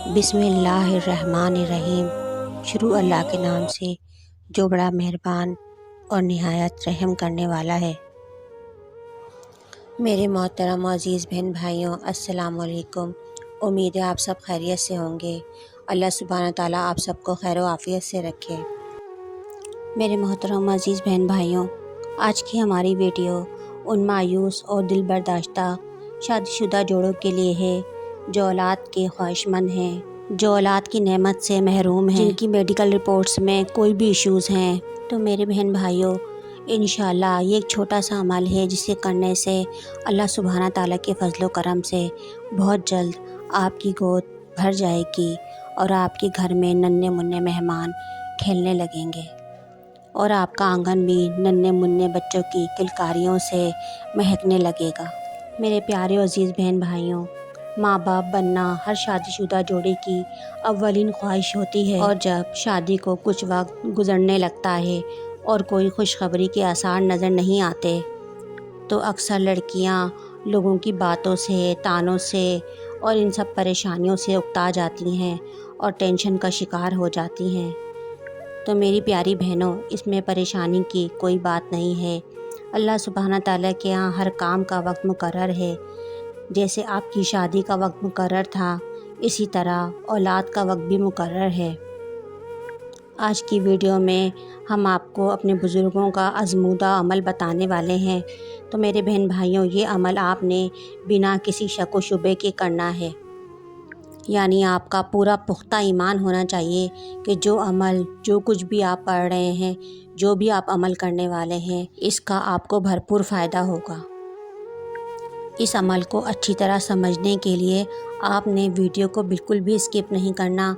बिस्मिल्लाहिर्रहमानिर्रहीम। शुरू अल्लाह के नाम से जो बड़ा मेहरबान और निहायत रहम करने वाला है। मेरे मोहतरम अज़ीज़ बहन भाइयों, अस्सलाम वालेकुम। उम्मीद है आप सब खैरियत से होंगे। अल्लाह सुब्हानहू तआला आप सबको खैर व आफ़ियत से रखे। मेरे मोहतरम अज़ीज़ बहन भाइयों, आज की हमारी वीडियो उन मायूस और दिल बर्दाश्ता शादीशुदा जोड़ों के लिए है जो औलाद के ख्वाहिशमंद हैं, जो औलाद की नेमत से महरूम हैं, जिनकी मेडिकल रिपोर्ट्स में कोई भी इश्यूज़ हैं। तो मेरे बहन भाइयों, इंशाअल्लाह ये एक छोटा सा अमल है जिसे करने से अल्लाह सुब्हाना ताला के फजलो करम से बहुत जल्द आपकी गोद भर जाएगी और आपके घर में नन्हे मुन्ने मेहमान खेलने लगेंगे और आपका आंगन भी नन्हे मुन्ने बच्चों की किलकारियों से महकने लगेगा। मेरे प्यारे और अजीज़ बहन भाइयों, माँ बाप बनना हर शादीशुदा जोड़े की अव्वलीन ख्वाहिश होती है और जब शादी को कुछ वक्त गुजरने लगता है और कोई खुशखबरी के आसार नज़र नहीं आते तो अक्सर लड़कियाँ लोगों की बातों से, तानों से और इन सब परेशानियों से उकता जाती हैं और टेंशन का शिकार हो जाती हैं। तो मेरी प्यारी बहनों, इसमें परेशानी की कोई बात नहीं है। अल्लाह सुब्हाना ताला के यहाँ हर काम का वक्त मुकर्रर है। जैसे आपकी शादी का वक्त मुकर्रर था, इसी तरह औलाद का वक्त भी मुकर्रर है। आज की वीडियो में हम आपको अपने बुज़ुर्गों का आज़मूदा अमल बताने वाले हैं। तो मेरे बहन भाइयों, ये अमल आपने बिना किसी शक व शुबे के करना है। यानी आपका पूरा पुख्ता ईमान होना चाहिए कि जो अमल, जो कुछ भी आप पढ़ रहे हैं, जो भी आप अमल करने वाले हैं, इसका आपको भरपूर फ़ायदा होगा। इस अमल को अच्छी तरह समझने के लिए आपने वीडियो को बिल्कुल भी स्किप नहीं करना,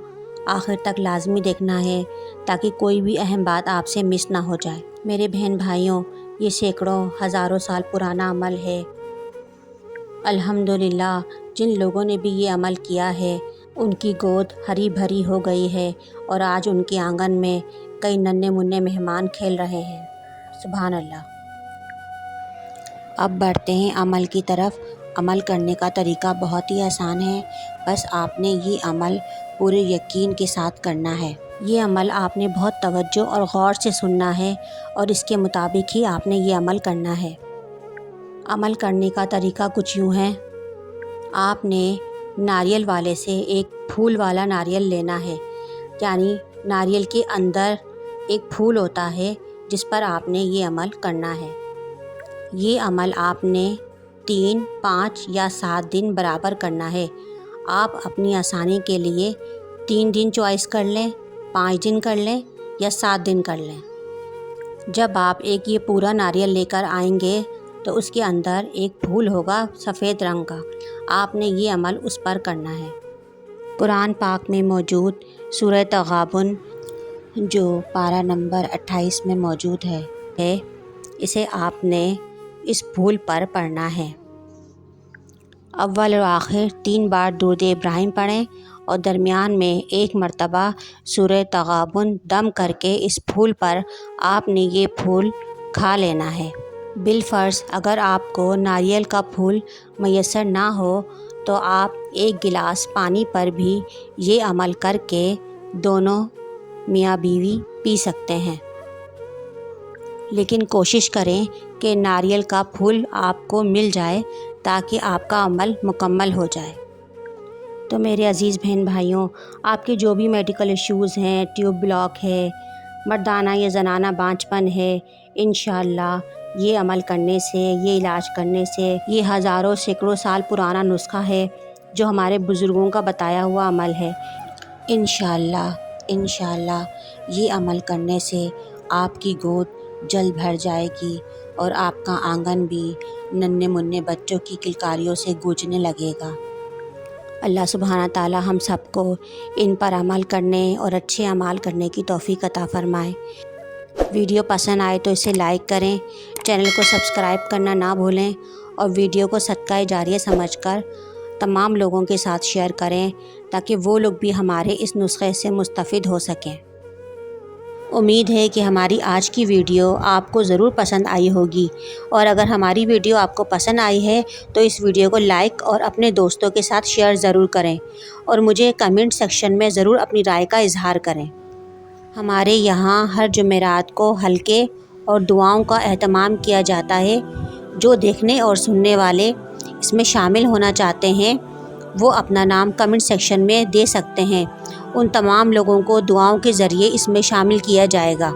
आखिर तक लाजमी देखना है ताकि कोई भी अहम बात आपसे मिस ना हो जाए। मेरे बहन भाइयों, ये सैकड़ों हज़ारों साल पुराना अमल है। अल्हम्दुलिल्लाह, जिन लोगों ने भी ये अमल किया है उनकी गोद हरी भरी हो गई है और आज उनके आंगन में कई नन्हे मुन्ने मेहमान खेल रहे हैं। सुभान अल्लाह। अब बढ़ते हैं अमल की तरफ। अमल करने का तरीका बहुत ही आसान है। बस आपने ये अमल पूरे यकीन के साथ करना है। ये अमल आपने बहुत तवज्जो और गौर से सुनना है और इसके मुताबिक ही आपने ये अमल करना है। अमल करने का तरीका कुछ यूँ है। आपने नारियल वाले से एक फूल वाला नारियल लेना है। यानी नारियल के अंदर एक फूल होता है जिस पर आपने ये अमल करना है। ये अमल आपने 3, 5 या 7 दिन बराबर करना है। आप अपनी आसानी के लिए 3 दिन चॉइस कर लें, 5 दिन कर लें या 7 दिन कर लें। जब आप एक ये पूरा नारियल लेकर आएंगे तो उसके अंदर एक फूल होगा सफ़ेद रंग का। आपने ये अमल उस पर करना है। कुरान पाक में मौजूद सूरह तगाबुन जो पारा नंबर 28 में मौजूद है, इसे आपने इस फूल पर पढ़ना है। अव्वल और आखिर 3 बार दुरूद इब्राहिम पढ़ें और दरमियान में 1 मरतबा सूरह तगाबुन दम करके इस फूल पर आपने ये फूल खा लेना है। बिलफ़र्ज़ अगर आपको नारियल का फूल मैसर ना हो तो आप 1 गिलास पानी पर भी ये अमल करके दोनों मियाँ बीवी पी सकते हैं। लेकिन कोशिश करें कि नारियल का फूल आपको मिल जाए ताकि आपका अमल मुकम्मल हो जाए। तो मेरे अज़ीज़ बहन भाइयों, आपके जो भी मेडिकल इश्यूज़ हैं, ट्यूब ब्लॉक है, मर्दाना या ज़नाना बांझपन है, इंशाअल्लाह ये अमल करने से, ये इलाज करने से, ये हज़ारों सैकड़ों साल पुराना नुस्खा है जो हमारे बुज़ुर्गों का बताया हुआ अमल है। इंशाअल्लाह ये अमल करने से आपकी गोद जल्द भर जाएगी और आपका आंगन भी नन्हे मुन्ने बच्चों की किलकारियों से गूंजने लगेगा। अल्लाह सुब्हाना ताला हम सबको इन पर अमल करने और अच्छे अमाल करने की तौफ़ीक अता फ़रमाए। वीडियो पसंद आए तो इसे लाइक करें, चैनल को सब्सक्राइब करना ना भूलें और वीडियो को सदका जारिया समझकर तमाम लोगों के साथ शेयर करें ताकि वो लोग भी हमारे इस नुस्खे से मुस्तफ़िद हो सकें। امید ہے کہ ہماری آج کی ویڈیو آپ کو ضرور پسند آئی ہوگی، اور اگر ہماری ویڈیو آپ کو پسند آئی ہے تو اس ویڈیو کو لائک اور اپنے دوستوں کے ساتھ شیئر ضرور کریں، اور مجھے کمنٹ سیکشن میں ضرور اپنی رائے کا اظہار کریں۔ ہمارے یہاں ہر جمعرات کو حلقے اور دعاؤں کا اہتمام کیا جاتا ہے۔ جو دیکھنے اور سننے والے اس میں شامل ہونا چاہتے ہیں وہ اپنا نام کمنٹ سیکشن میں دے سکتے ہیں۔ ان تمام لوگوں کو دعاؤں کے ذریعے اس میں شامل کیا جائے گا۔